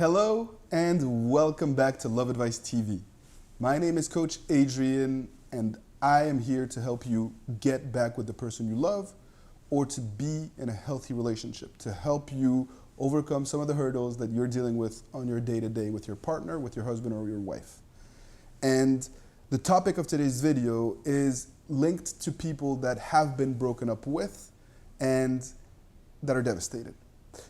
Hello and welcome back to Love Advice TV. My name is Coach Adrian and I am here to help you get back with the person you love or to be in a healthy relationship, to help you overcome some of the hurdles that you're dealing with on your day-to-day with your partner, with your husband or your wife. And the topic of today's video is linked to people that have been broken up with and that are devastated.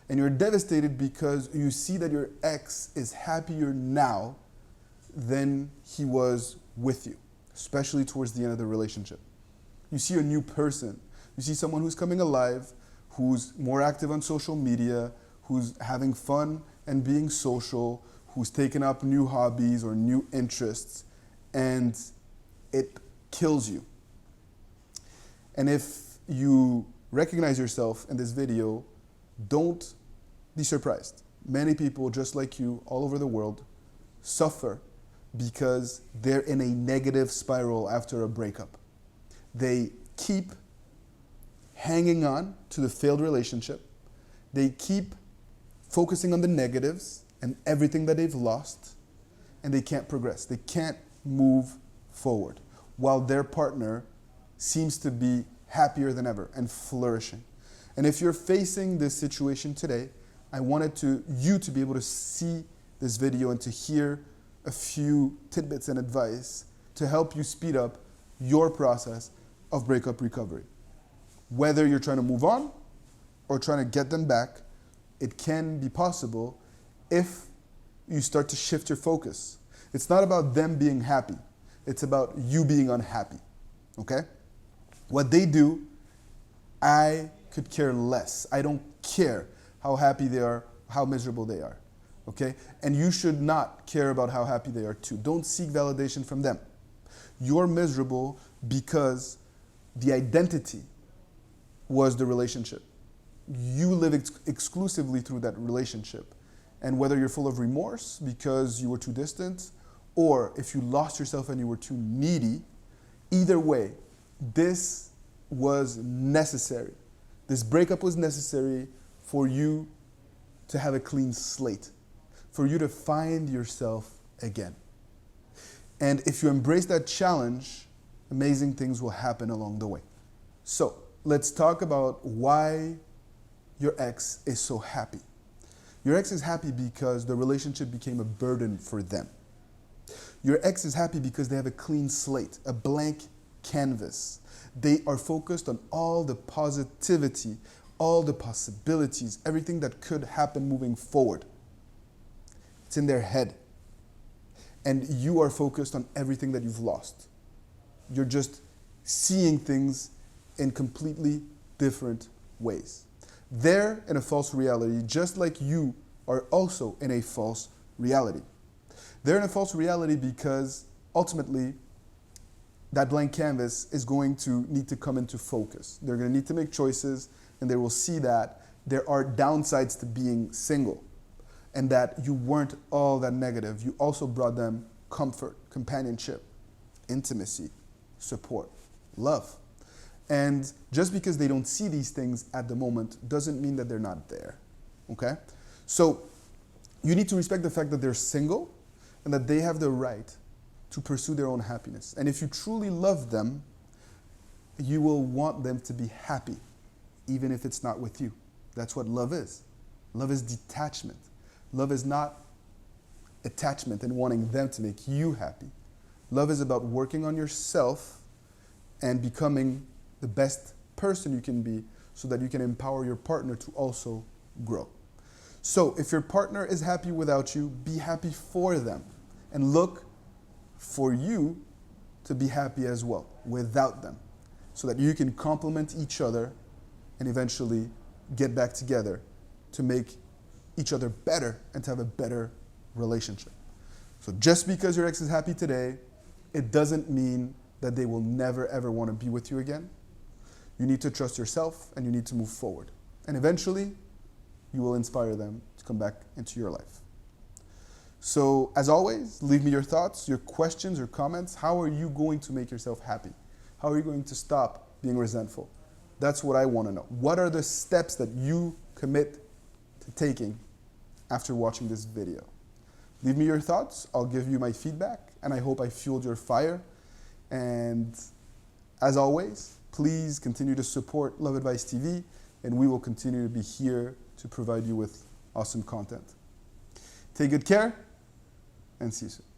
And you're devastated because you see that your ex is happier now than he was with you, especially towards the end of the relationship. You see a new person. You see someone who's coming alive, who's more active on social media, who's having fun and being social, who's taken up new hobbies or new interests, and it kills you. And if you recognize yourself in this video, don't be surprised. Many people, just like you, all over the world, suffer because they're in a negative spiral after a breakup. They keep hanging on to the failed relationship. They keep focusing on the negatives and everything that they've lost, and they can't progress. They can't move forward, while their partner seems to be happier than ever and flourishing. And if you're facing this situation today, I wanted you to be able to see this video and to hear a few tidbits and advice to help you speed up your process of breakup recovery. Whether you're trying to move on or trying to get them back, it can be possible if you start to shift your focus. It's not about them being happy. It's about you being unhappy, okay? What they do, I could care less. I don't care how happy they are, how miserable they are, okay? And you should not care about how happy they are too. Don't seek validation from them. You're miserable because the identity was the relationship. You live exclusively through that relationship. And whether you're full of remorse because you were too distant, or if you lost yourself and you were too needy, either way, this was necessary. This breakup was necessary for you to have a clean slate, for you to find yourself again. And if you embrace that challenge, amazing things will happen along the way. So let's talk about why your ex is so happy. Your ex is happy because the relationship became a burden for them. Your ex is happy because they have a clean slate, a blank canvas. They are focused on all the positivity, all the possibilities, everything that could happen moving forward. It's in their head. And you are focused on everything that you've lost. You're just seeing things in completely different ways. They're in a false reality, just like you are also in a false reality. They're in a false reality because ultimately, that blank canvas is going to need to come into focus. They're going to need to make choices, and they will see that there are downsides to being single, and that you weren't all that negative. You also brought them comfort, companionship, intimacy, support, love. And just because they don't see these things at the moment doesn't mean that they're not there, okay? So you need to respect the fact that they're single and that they have the right to pursue their own happiness. And if you truly love them, you will want them to be happy, even if it's not with you. That's what love is. Love is detachment. Love is not attachment and wanting them to make you happy. Love is about working on yourself and becoming the best person you can be so that you can empower your partner to also grow. So if your partner is happy without you, be happy for them and look for you to be happy as well without them so that you can complement each other and eventually get back together to make each other better and to have a better relationship. So just because your ex is happy today, it doesn't mean that they will never ever want to be with you again. You need to trust yourself and you need to move forward. And eventually, you will inspire them to come back into your life. So as always, leave me your thoughts, your questions, your comments. How are you going to make yourself happy? How are you going to stop being resentful? That's what I want to know. What are the steps that you commit to taking after watching this video. Leave me your thoughts. I'll give you my feedback, and I hope I fueled your fire. And as always, please continue to support Love Advice TV, and we will continue to be here to provide you with awesome content. Take good care, and see you soon.